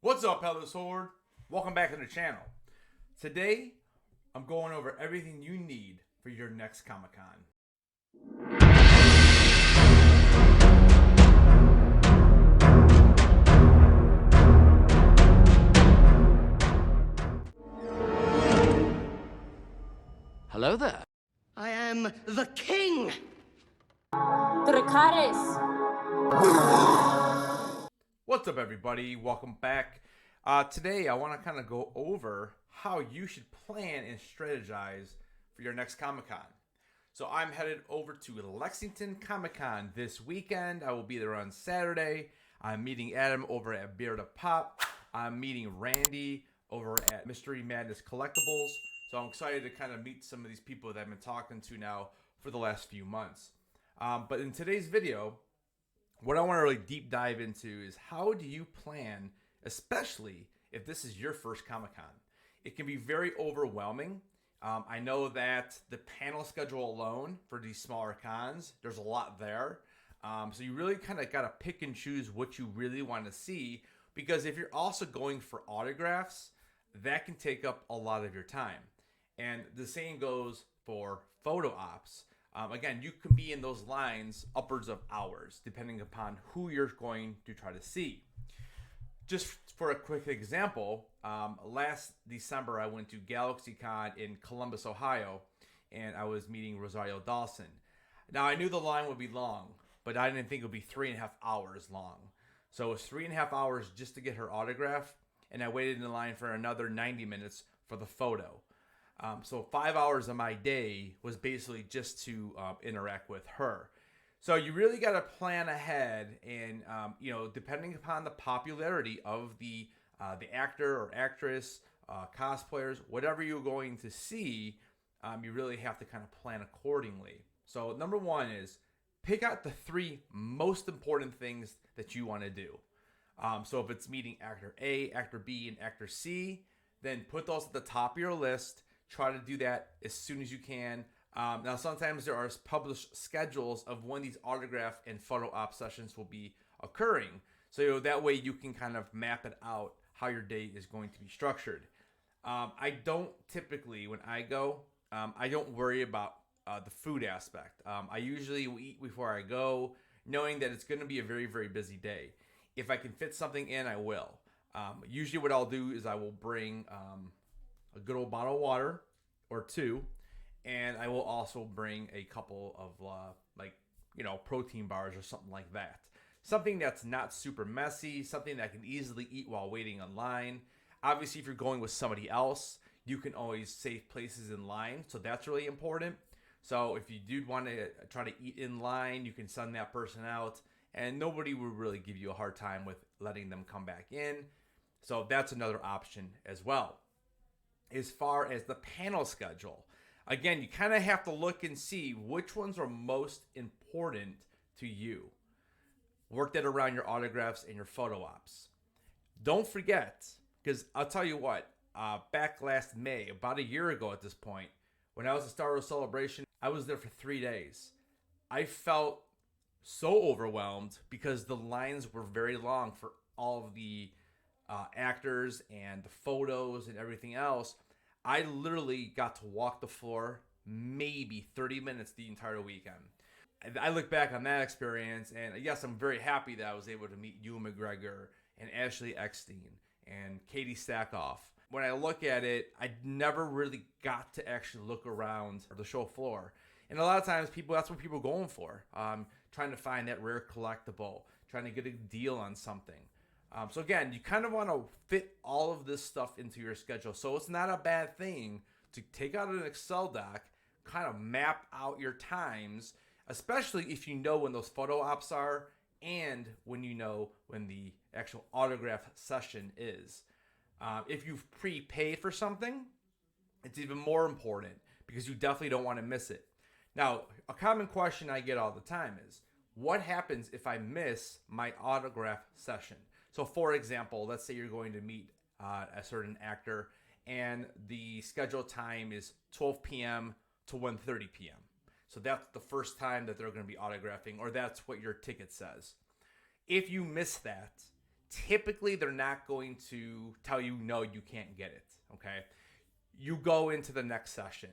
What's up, Headless Horde? Welcome back to the channel. Today, I'm going over everything you need for your next Comic-Con. Hello there. I am the king! What's up, everybody? Welcome back. Today, I want to kind of go over how you should plan and strategize for your next Comic-Con. So I'm headed over to Lexington Comic-Con this weekend. I will be there on Saturday. I'm meeting Adam over at Beer to Pop. I'm meeting Randy over at Mystery Madness Collectibles. So I'm excited to kind of meet some of these people that I've been talking to now for the last few months. But in today's video, what I want to really deep dive into is how do you plan, especially if this is your first Comic-Con. It can be very overwhelming. I know that the panel schedule alone for these smaller cons, there's a lot there. So you really kind of got to pick and choose what you really want to see, because if you're also going for autographs, that can take up a lot of your time. And the same goes for photo ops. Again, you can be in those lines upwards of hours, depending upon who you're going to try to see. Just for a quick example, last December I went to GalaxyCon in Columbus, Ohio, and I was meeting Rosario Dawson. Now, I knew the line would be long, but I didn't think it would be 3.5 hours long. So it was 3.5 hours just to get her autograph, and I waited in line for another 90 minutes for the photo. So 5 hours of my day was basically just to interact with her. So you really got to plan ahead, and depending upon the popularity of the actor or actress, cosplayers, whatever you're going to see, you really have to kind of plan accordingly. So number one is pick out the 3 most important things that you want to do. So if it's meeting actor A, actor B, and actor C, then put those at the top of your list. Try to do that as soon as you can. Now, sometimes there are published schedules of when these autograph and photo op sessions will be occurring. So that way you can kind of map it out how your day is going to be structured. I don't typically, when I go, I don't worry about the food aspect. I usually will eat before I go, knowing that it's going to be a very, very busy day. If I can fit something in, I will. Usually what I'll do is I will bring a good old bottle of water or 2, and I will also bring a couple of protein bars or something like that. Something that's not super messy, something that I can easily eat while waiting online. Obviously, if you're going with somebody else, you can always save places in line, so that's really important. So if you do want to try to eat in line, you can send that person out, and nobody will really give you a hard time with letting them come back in. So that's another option as well. As far as the panel schedule, again, you kind of have to look and see which ones are most important to you. Work that around your autographs and your photo ops. Don't forget, because I'll tell you what, back last May, about a year ago at this point, when I was at Star Wars Celebration, I was there for 3 days. I felt so overwhelmed because the lines were very long for all of the actors and the photos and everything else. I literally got to walk the floor maybe 30 minutes the entire weekend. I look back on that experience, and yes, I'm very happy that I was able to meet Ewan McGregor and Ashley Eckstein and Katie Sackhoff. When I look at it, I never really got to actually look around the show floor. And a lot of times, that's what people are going for, trying to find that rare collectible, trying to get a deal on something. So again, you kind of want to fit all of this stuff into your schedule. So it's not a bad thing to take out an Excel doc, kind of map out your times, especially if you know when those photo ops are and when you know when the actual autograph session is. If you've prepaid for something, it's even more important because you definitely don't want to miss it. Now, a common question I get all the time is, what happens if I miss my autograph session? So for example, let's say you're going to meet a certain actor and the scheduled time is 12 p.m. to 1:30 p.m. So that's the first time that they're going to be autographing, or that's what your ticket says. If you miss that, typically they're not going to tell you, no, you can't get it. Okay. You go into the next session.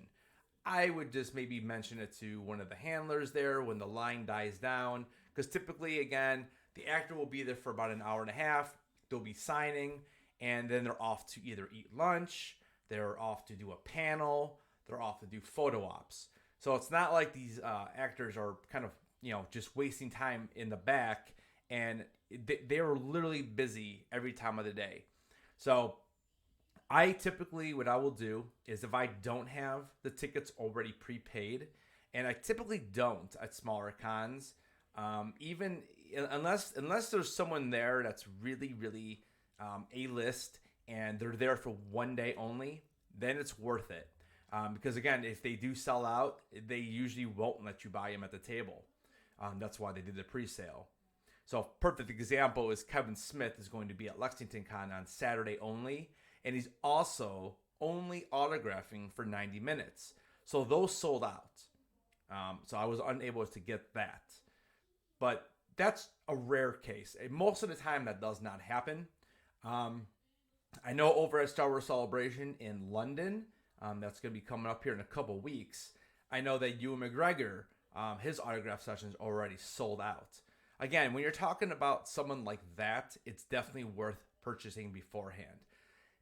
I would just maybe mention it to one of the handlers there when the line dies down. Because typically, again, the actor will be there for about an hour and a half. They'll be signing, and then they're off to either eat lunch, they're off to do a panel, they're off to do photo ops. So it's not like these actors are kind of, just wasting time in the back, and they're literally busy every time of the day. So I typically, what I will do is if I don't have the tickets already prepaid, and I typically don't at smaller cons, even unless there's someone there that's really, really A-list and they're there for one day only, then it's worth it. Because again, if they do sell out, they usually won't let you buy them at the table. That's why they did the pre-sale. So a perfect example is Kevin Smith is going to be at Lexington Con on Saturday only, and he's also only autographing for 90 minutes. So those sold out. So I was unable to get that. But that's a rare case. And most of the time that does not happen. I know over at Star Wars Celebration in London, that's going to be coming up here in a couple weeks. I know that Ewan McGregor, his autograph session is already sold out. Again, when you're talking about someone like that, it's definitely worth purchasing beforehand.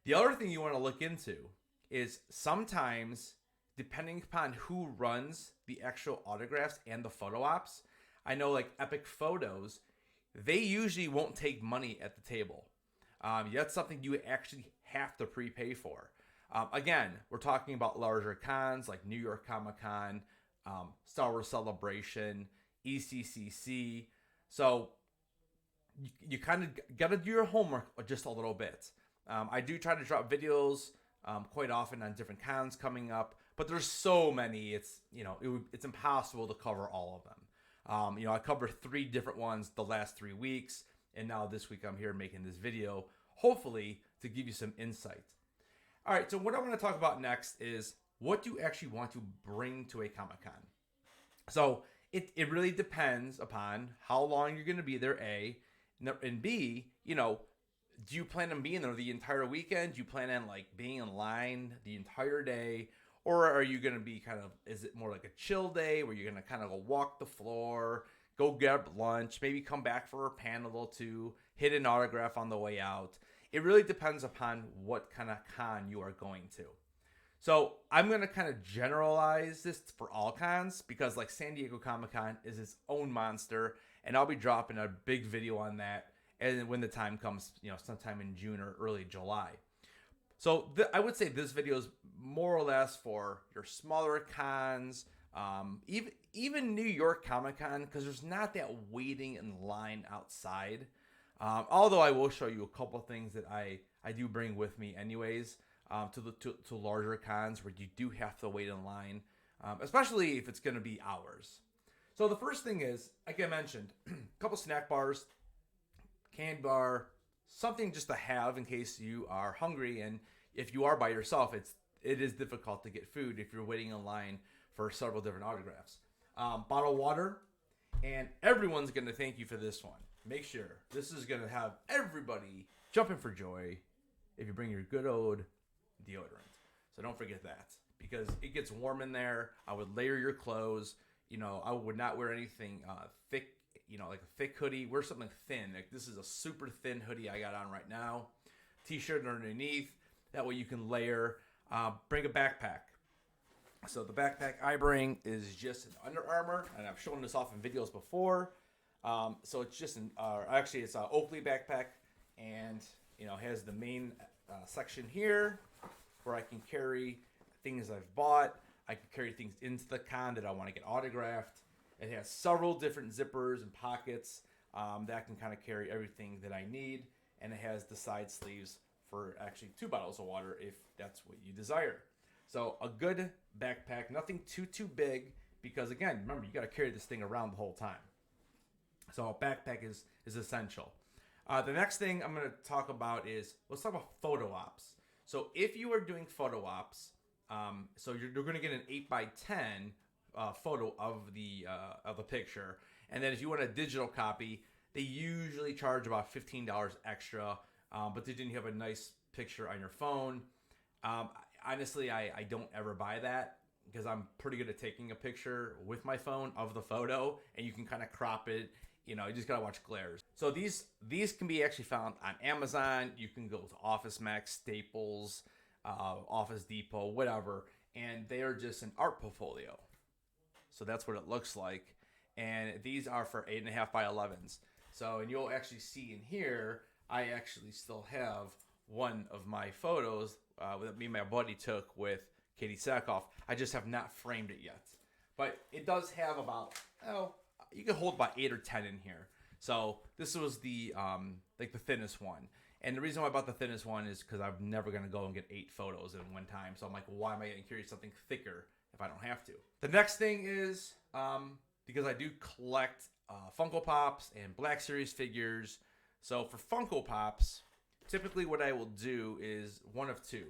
The other thing you want to look into is sometimes, depending upon who runs the actual autographs and the photo ops, I know like Epic Photos, they usually won't take money at the table. That's something you actually have to prepay for. Again, we're talking about larger cons like New York Comic Con, Star Wars Celebration, ECCC. So you kind of got to do your homework just a little bit. I do try to drop videos quite often on different cons coming up, but there's so many. It's it's impossible to cover all of them. I covered 3 different ones the last 3 weeks, and now this week I'm here making this video, hopefully to give you some insight. All right, so what I want to talk about next is what do you actually want to bring to a Comic-Con? So it really depends upon how long you're going to be there, A, and B, do you plan on being there the entire weekend? Do you plan on like being in line the entire day? Or are you going to be is it more like a chill day where you're going to kind of go walk the floor, go get lunch, maybe come back for a panel or two, hit an autograph on the way out? It really depends upon what kind of con you are going to. So I'm going to kind of generalize this for all cons because like San Diego Comic-Con is its own monster, and I'll be dropping a big video on that and when the time comes, sometime in June or early July. So I would say this video is more or less for your smaller cons, even New York Comic Con, because there's not that waiting in line outside. Although I will show you a couple things that I do bring with me anyways to larger cons where you do have to wait in line, especially if it's going to be hours. So the first thing is, like I mentioned, a couple snack bars, candy bar, something just to have in case you are hungry, and if you are by yourself, it is difficult to get food if you're waiting in line for several different autographs. Bottled water, and everyone's going to thank you for this one. Make sure this is going to have everybody jumping for joy if you bring your good old deodorant. So don't forget that because it gets warm in there. I would layer your clothes. I would not wear anything thick. Like a thick hoodie. Wear something thin. Like this is a super thin hoodie I got on right now. T-shirt underneath. That way you can layer. Bring a backpack. So the backpack I bring is just an Under Armour, and I've shown this off in videos before. So it's just it's an Oakley backpack, and has the main section here where I can carry things I've bought. I can carry things into the con that I want to get autographed. It has several different zippers and pockets that can kind of carry everything that I need. And it has the side sleeves for actually 2 bottles of water if that's what you desire. So a good backpack, nothing too big because, again, remember, you got to carry this thing around the whole time. So a backpack is essential. The next thing I'm going to talk about is, let's talk about photo ops. So if you are doing photo ops, so you're going to get an 8x10 photo of the picture, and then if you want a digital copy, They usually charge about $15 extra, but they didn't have a nice picture on your phone. Honestly, I don't ever buy that because I'm pretty good at taking a picture with my phone of the photo, and you can kind of crop it. You know, you just gotta watch glares. So these can be actually found on Amazon. You can go to Office Max, Staples, Office Depot, whatever, and they are just an art portfolio. So that's what it looks like. And these are for 8.5 by 11s. So, and you'll actually see in here, I actually still have one of my photos that me and my buddy took with Katie Sackhoff. I just have not framed it yet. But it does have about, you can hold about 8 or 10 in here. So this was the like the thinnest one. And the reason why I bought the thinnest one is because I'm never going to go and get 8 photos in one time. So I'm like, well, why am I getting curious something thicker if I don't have to? The next thing is, because I do collect Funko Pops and Black Series figures. So for Funko Pops, typically what I will do is one of two.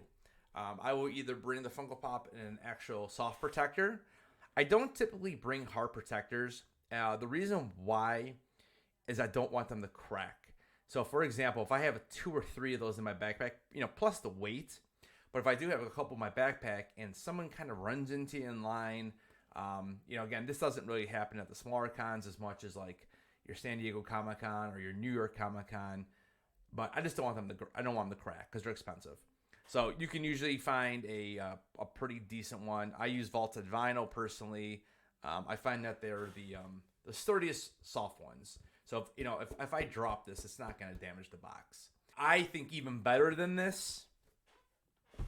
I will either bring the Funko Pop in an actual soft protector. I don't typically bring hard protectors. The reason why is I don't want them to crack. So for example, if I have 2 or 3 of those in my backpack, plus the weight, but if I do have a couple in my backpack and someone kind of runs into you in line, again, this doesn't really happen at the smaller cons as much as like your San Diego Comic-Con or your New York Comic-Con, but I just don't want them to crack because they're expensive. So you can usually find a pretty decent one. I use vaulted vinyl personally. I find that they're the sturdiest soft ones. So if I drop this, it's not going to damage the box. I think even better than this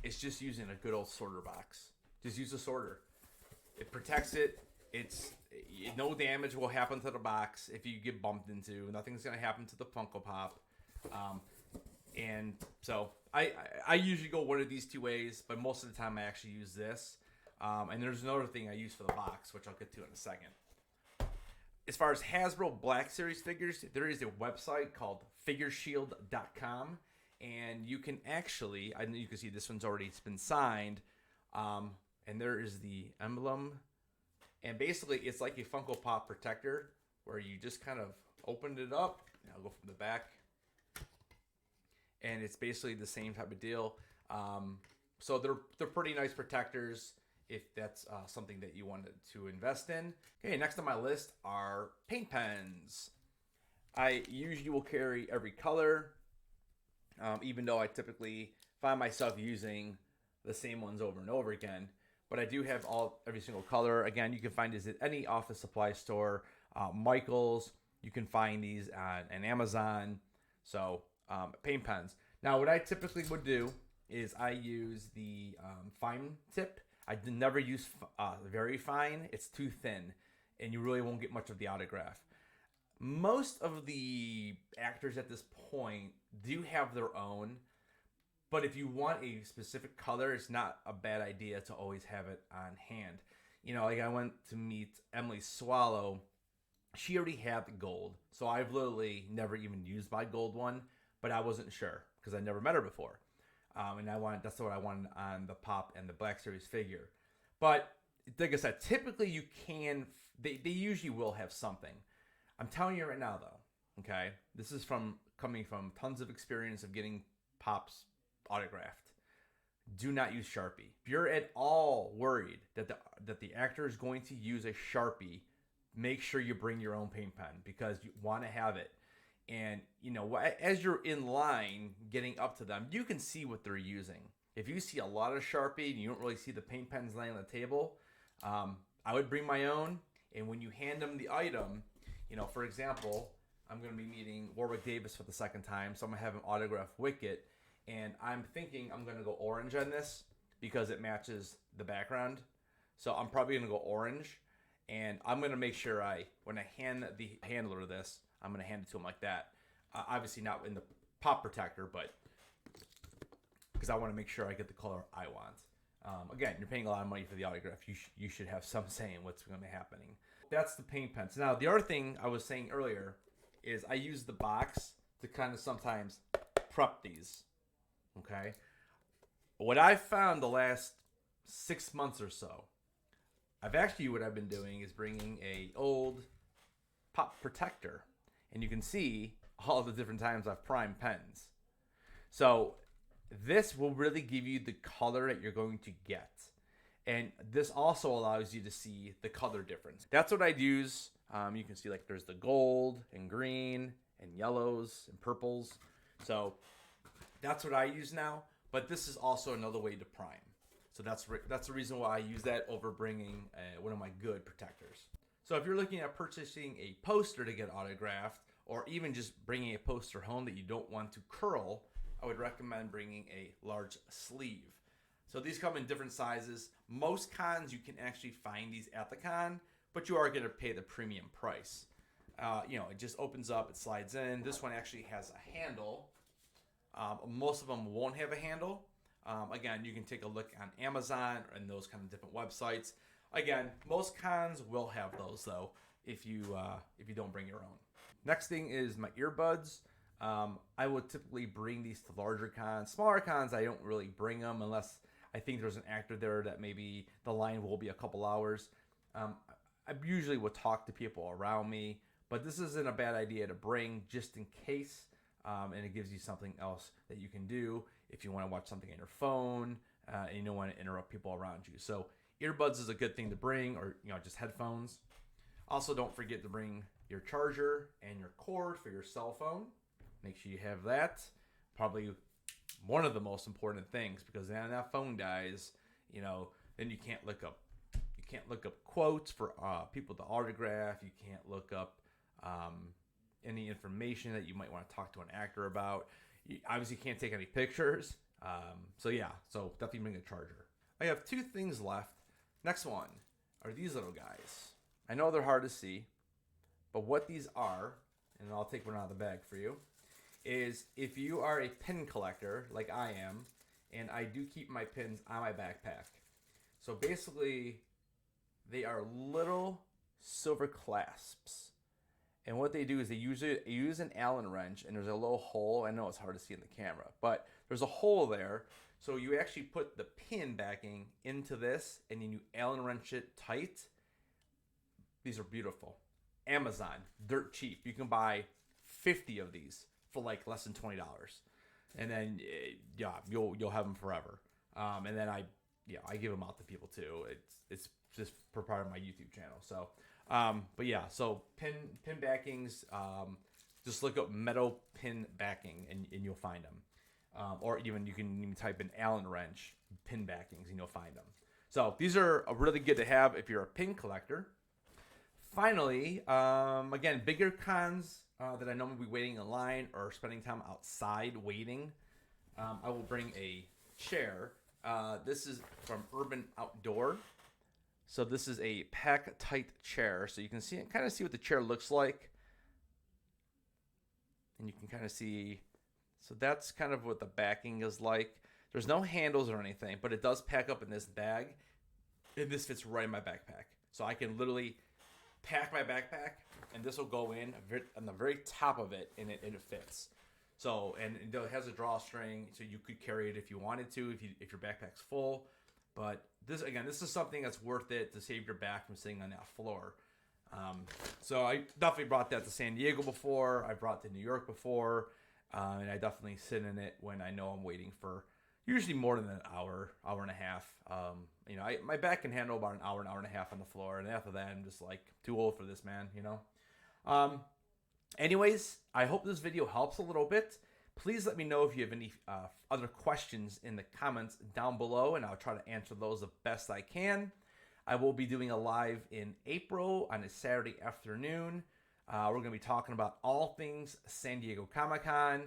is just using a good old sorter box. Just use a sorter. It protects it. No damage will happen to the box if you get bumped into. Nothing's going to happen to the Funko Pop. And so I usually go one of these 2 ways, but most of the time I actually use this. And there's another thing I use for the box, which I'll get to in a second. As far as Hasbro Black Series figures, there is a website called figureshield.com, and you can actually, I know you can see this one's already been signed, and there is the emblem, and basically it's like a Funko Pop protector where you just kind of opened it up. I'll go from the back, and it's basically the same type of deal. So they're pretty nice protectors if that's something that you wanted to invest in. Okay, next on my list are paint pens. I usually will carry every color, even though I typically find myself using the same ones over and over again. But I do have every single color. Again, you can find these at any office supply store. Michael's, you can find these on Amazon. So paint pens. Now, what I typically would do is I use the fine tip. I never use very fine. It's too thin, and you really won't get much of the autograph. Most of the actors at this point do have their own, but if you want a specific color, it's not a bad idea to always have it on hand. Like I went to meet Emily Swallow. She already had the gold, so I've literally never even used my gold one, but I wasn't sure because I never met her before. And that's what I wanted on the Pop and the Black Series figure. But like I said, typically they usually will have something. I'm telling you right now though, okay? This is coming from tons of experience of getting Pops autographed. Do not use Sharpie. If you're at all worried that the actor is going to use a Sharpie, make sure you bring your own paint pen because you want to have it. And, as you're in line getting up to them, you can see what they're using. If you see a lot of Sharpie and you don't really see the paint pens laying on the table, I would bring my own. And when you hand them the item, for example, I'm going to be meeting Warwick Davis for the second time, so I'm going to have him autograph Wicket. And I'm thinking I'm going to go orange on this because it matches the background. So I'm probably going to go orange. And I'm going to make sure when I hand the handler this, I'm going to hand it to him like that. Obviously not in the pop protector, but because I want to make sure I get the color I want. Again, you're paying a lot of money for the autograph. You should have some say in what's going to be happening. That's the paint pens. Now, the other thing I was saying earlier is I use the box to kind of sometimes prep these. Okay? What I've found the last 6 months or so, what I've been doing is bringing a old pop protector, and you can see all the different times I've primed pens. So this will really give you the color that you're going to get. And this also allows you to see the color difference. That's what I'd use. You can see like there's the gold and green and yellows and purples. So that's what I use now. But this is also another way to prime. So that's the reason why I use that over bringing one of my good protectors. So if you're looking at purchasing a poster to get autographed, or even just bringing a poster home that you don't want to curl, I would recommend bringing a large sleeve. So these come in different sizes. Most cons you can actually find these at the con, but you are going to pay the premium price. It just opens up, it slides in. This one actually has a handle. Most of them won't have a handle. Again, you can take a look on Amazon and those kind of different websites. Again, most cons will have those though, if you don't bring your own. Next thing is my earbuds. I would typically bring these to larger cons. Smaller cons, I don't really bring them unless I think there's an actor there that maybe the line will be a couple hours. I usually would talk to people around me, but this isn't a bad idea to bring just in case, and it gives you something else that you can do if you want to watch something on your phone and you don't want to interrupt people around you. So earbuds is a good thing to bring, or just headphones. Also, don't forget to bring your charger and your cord for your cell phone. Make sure you have that. Probably one of the most important things, because then that phone dies, then you can't look up quotes for people to autograph. You can't look up any information that you might want to talk to an actor about. You obviously can't take any pictures. So definitely bring a charger. I have two things left. Next one are these little guys. I know they're hard to see, but what these are, and I'll take one out of the bag for you, is if you are a pin collector like I am, and I do keep my pins on my backpack. So basically, they are little silver clasps. And what they do is they use an Allen wrench, and there's a little hole. I know it's hard to see in the camera, but there's a hole there. So you actually put the pin backing into this, and then you Allen wrench it tight. These are beautiful. Amazon, dirt cheap. You can buy 50 of these for like less than $20, and then you'll have them forever. And then I give them out to people too. It's just for part of my YouTube channel. So, so pin backings. Just look up metal pin backing, and you'll find them. Or even you can even type in Allen wrench pin backings, and you'll find them. So these are really good to have if you're a pin collector. Finally, again, bigger cons that I know will be waiting in line or spending time outside waiting. I will bring a chair. This is from Urban Outdoor. So this is a pack-tight chair. So you can kind of see what the chair looks like. And you can kind of see, so that's kind of what the backing is like. There's no handles or anything, but it does pack up in this bag. And this fits right in my backpack. So I can literally pack my backpack, and this will go in on the very top of it, and it fits. So, and it has a drawstring, so you could carry it if you wanted to, if your backpack's full. But this is something that's worth it to save your back from sitting on that floor. So I definitely brought that to San Diego before. I brought it to New York before, and I definitely sit in it when I know I'm waiting for usually more than an hour and a half. My back can handle about an hour and a half on the floor, and after that, I'm just like too old for this, man. Anyways, I hope this video helps a little bit. Please let me know if you have any other questions in the comments down below, and I'll try to answer those the best I can. I will be doing a live in April on a Saturday afternoon. We're going to be talking about all things San Diego Comic-Con.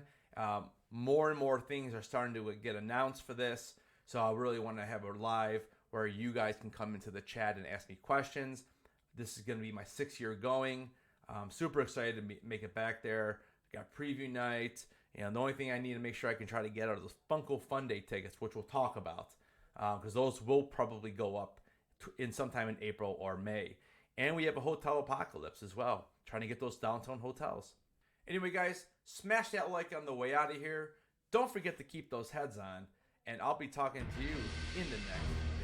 More and more things are starting to get announced for this, so I really want to have a live where you guys can come into the chat and ask me questions. This is going to be my 6th year going. I'm super excited to make it back there. I got preview night. The only thing I need to make sure I can try to get are those Funko Fun Day tickets, which we'll talk about, because those will probably go up in sometime in April or May. And we have a hotel apocalypse as well, trying to get those downtown hotels. Anyway, guys, smash that like on the way out of here. Don't forget to keep those heads on, and I'll be talking to you in the next